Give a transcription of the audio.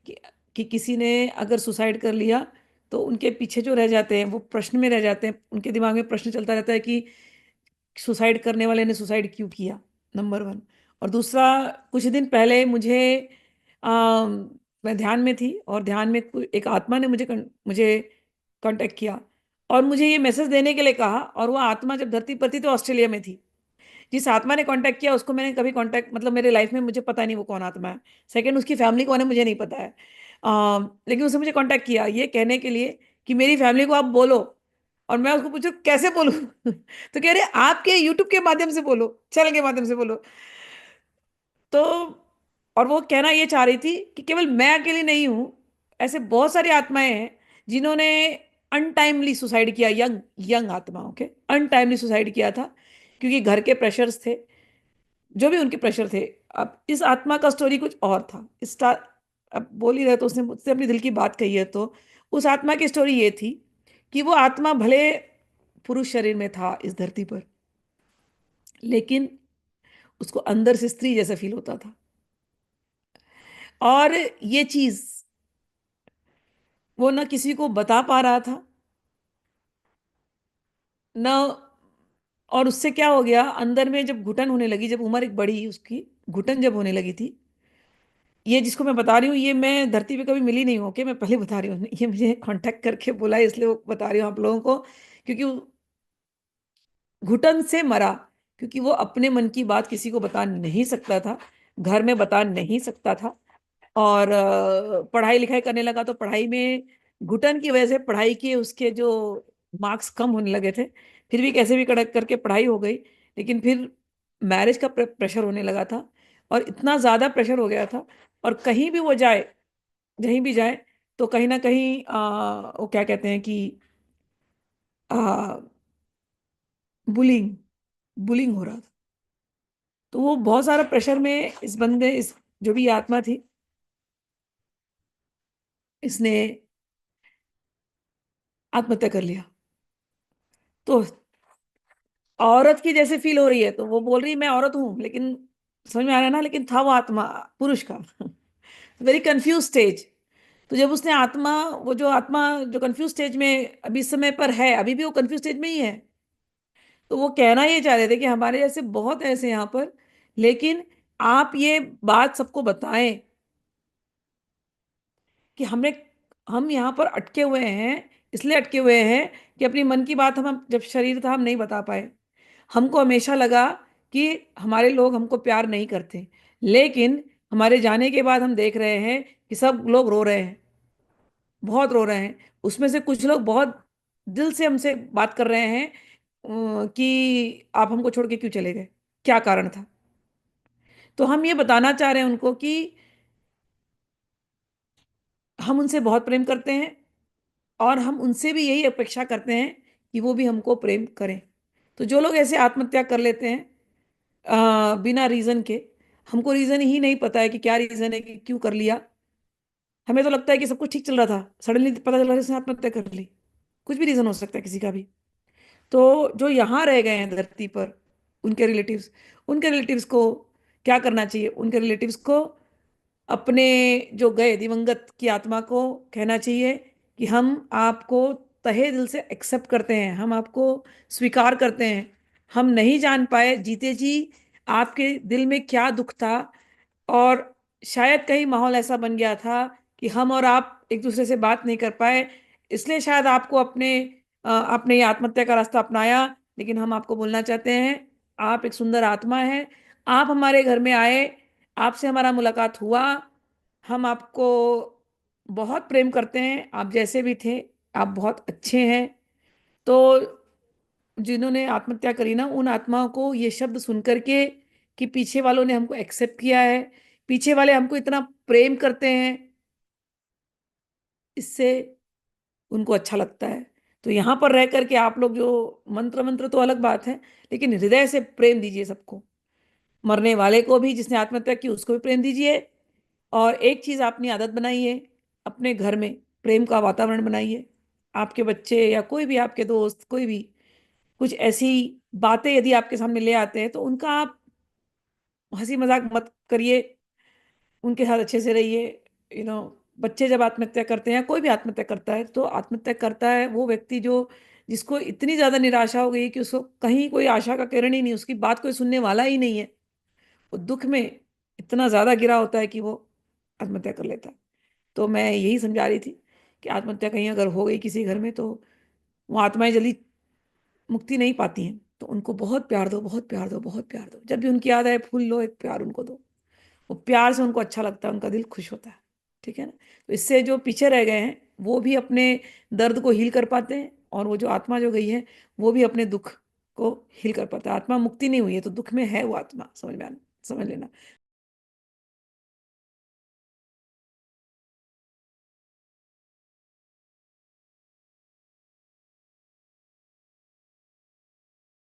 कि किसी ने अगर सुसाइड कर लिया तो उनके पीछे जो रह जाते हैं वो प्रश्न में रह जाते हैं, उनके दिमाग में प्रश्न चलता रहता है कि सुसाइड करने वाले ने सुसाइड क्यों किया, नंबर वन। और दूसरा, कुछ दिन पहले मुझे मैं ध्यान में थी और ध्यान में एक आत्मा ने मुझे कांटेक्ट किया और मुझे ये मैसेज देने के लिए कहा। और वो आत्मा जब धरती पर थी तो ऑस्ट्रेलिया में थी। जिस आत्मा ने कांटेक्ट किया उसको मैंने कभी कांटेक्ट, मतलब मेरे लाइफ में मुझे पता नहीं वो कौन आत्मा है। सेकंड, उसकी फैमिली कौन है मुझे नहीं पता है। लेकिन उसने मुझे कांटेक्ट किया ये कहने के लिए कि मेरी फैमिली को आप बोलो। और मैं उसको पूछू कैसे बोलूं तो कह रहे आपके यूट्यूब के माध्यम से बोलो, चैनल के माध्यम से बोलो। तो और वो कहना ये चाह रही थी कि केवल मैं अकेली नहीं हूं, ऐसे बहुत सारी आत्माएं हैं जिन्होंने अनटाइमली सुसाइड किया। यंग यंग आत्माओं के अनटाइमली सुसाइड किया था क्योंकि घर के प्रेशर्स थे, जो भी उनके प्रेशर थे। अब इस आत्मा का स्टोरी कुछ और था। अब बोल ही रहे तो उसने मुझसे अपनी दिल की बात कही है, तो उस आत्मा की स्टोरी ये थी कि वो आत्मा भले पुरुष शरीर में था इस धरती पर, लेकिन उसको अंदर से स्त्री जैसा फील होता था। और ये चीज वो ना किसी को बता पा रहा था न। और उससे क्या हो गया, अंदर में जब घुटन होने लगी, जब उम्र एक बढ़ी उसकी, घुटन जब होने लगी थी। ये जिसको मैं बता रही हूँ ये मैं धरती पे कभी मिली नहीं हूँ, ओके, मैं पहले बता रही हूँ। ये मुझे कांटेक्ट करके बोला है, इसलिए वो बता रही हूँ आप लोगों को। क्योंकि घुटन से मरा, क्योंकि वो अपने मन की बात किसी को बता नहीं सकता था, घर में बता नहीं सकता था। और पढ़ाई लिखाई करने लगा तो पढ़ाई में घुटन की वजह से पढ़ाई के उसके जो मार्क्स कम होने लगे थे। फिर भी कैसे भी कड़क करके पढ़ाई हो गई, लेकिन फिर मैरिज का प्रेशर होने लगा था। और इतना ज्यादा प्रेशर हो गया था। और कहीं भी वो जाए, कहीं भी जाए, तो कहीं ना कहीं वो क्या कहते हैं कि बुलिंग बुलिंग हो रहा था। तो वो बहुत सारा प्रेशर में इस बंदे, इस जो भी आत्मा थी, इसने आत्महत्या कर लिया। तो औरत की जैसे फील हो रही है, तो वो बोल रही है मैं औरत हूं, लेकिन समझ में आ रहा है ना, लेकिन था वो आत्मा पुरुष का वेरी कंफ्यूज स्टेज। तो जब उसने आत्मा, वो जो आत्मा जो कंफ्यूज स्टेज में अभी इस समय पर है, अभी भी वो कंफ्यूज स्टेज में ही है। तो वो कहना ये चाह रहे थे कि हमारे जैसे बहुत ऐसे यहाँ पर, लेकिन आप ये बात सबको बताएं कि हम यहाँ पर अटके हुए हैं। इसलिए अटके हुए हैं कि अपनी मन की बात हम जब शरीर था हम नहीं बता पाए। हमको हमेशा लगा कि हमारे लोग हमको प्यार नहीं करते, लेकिन हमारे जाने के बाद हम देख रहे हैं कि सब लोग रो रहे हैं, बहुत रो रहे हैं। उसमें से कुछ लोग बहुत दिल से हमसे बात कर रहे हैं कि आप हमको छोड़ के क्यों चले गए, क्या कारण था। तो हम ये बताना चाह रहे हैं उनको कि हम उनसे बहुत प्रेम करते हैं और हम उनसे भी यही अपेक्षा करते हैं कि वो भी हमको प्रेम करें। तो जो लोग ऐसे आत्महत्या कर लेते हैं बिना रीजन के, हमको रीजन ही नहीं पता है कि क्या रीजन है कि क्यों कर लिया। हमें तो लगता है कि सब कुछ ठीक चल रहा था, सडनली पता चला उसने आत्महत्या कर ली। कुछ भी रीजन हो सकता है किसी का भी। तो जो यहाँ रह गए हैं धरती पर, उनके रिलेटिव्स, उनके रिलेटिव्स को क्या करना चाहिए, उनके रिलेटिव्स को अपने जो गए दिवंगत की आत्मा को कहना चाहिए कि हम आपको तहे दिल से एक्सेप्ट करते हैं, हम आपको स्वीकार करते हैं। हम नहीं जान पाए जीते जी आपके दिल में क्या दुख था। और शायद कहीं माहौल ऐसा बन गया था कि हम और आप एक दूसरे से बात नहीं कर पाए, इसलिए शायद आपको आपने ये आत्महत्या का रास्ता अपनाया। लेकिन हम आपको बोलना चाहते हैं, आप एक सुंदर आत्मा हैं। आप हमारे घर में आए, आपसे हमारा मुलाकात हुआ। हम आपको बहुत प्रेम करते हैं, आप जैसे भी थे आप बहुत अच्छे हैं। तो जिन्होंने आत्महत्या करी ना, उन आत्माओं को ये शब्द सुन करके कि पीछे वालों ने हमको एक्सेप्ट किया है, पीछे वाले हमको इतना प्रेम करते हैं, इससे उनको अच्छा लगता है। तो यहाँ पर रह करके आप लोग जो मंत्र मंत्र तो अलग बात है, लेकिन हृदय से प्रेम दीजिए सबको। मरने वाले को भी, जिसने आत्महत्या की उसको भी प्रेम दीजिए। और एक चीज अपनी आदत बनाइए, अपने घर में प्रेम का वातावरण बनाइए। आपके बच्चे या कोई भी आपके दोस्त, कोई भी कुछ ऐसी बातें यदि आपके सामने ले आते हैं तो उनका आप हंसी मजाक मत करिए, उनके साथ अच्छे से रहिए। यू नो बच्चे जब आत्महत्या करते हैं, कोई भी आत्महत्या करता है, तो आत्महत्या करता है वो व्यक्ति जो जिसको इतनी ज्यादा निराशा हो गई कि उसको कहीं कोई आशा का किरण ही नहीं, उसकी बात कोई सुनने वाला ही नहीं है। वो दुख में इतना ज्यादा गिरा होता है कि वो आत्महत्या कर लेता है। तो मैं यही समझा रही थी कि आत्महत्या कहीं अगर हो गई किसी घर में, तो वो आत्माएं जल्दी मुक्ति नहीं पाती हैं। तो उनको बहुत प्यार दो, बहुत प्यार दो, बहुत प्यार दो। जब भी उनकी याद आए, फूल लो, एक प्यार उनको दो। वो प्यार से उनको अच्छा लगता है, उनका दिल खुश होता है। ठीक है ना? तो इससे जो पीछे रह गए हैं वो भी अपने दर्द को हील कर पाते हैं, और वो जो आत्मा जो गई है वो भी अपने दुख को हील कर पाता है। आत्मा मुक्ति नहीं हुई है तो दुख में है वो आत्मा, समझ में आना, समझ लेना।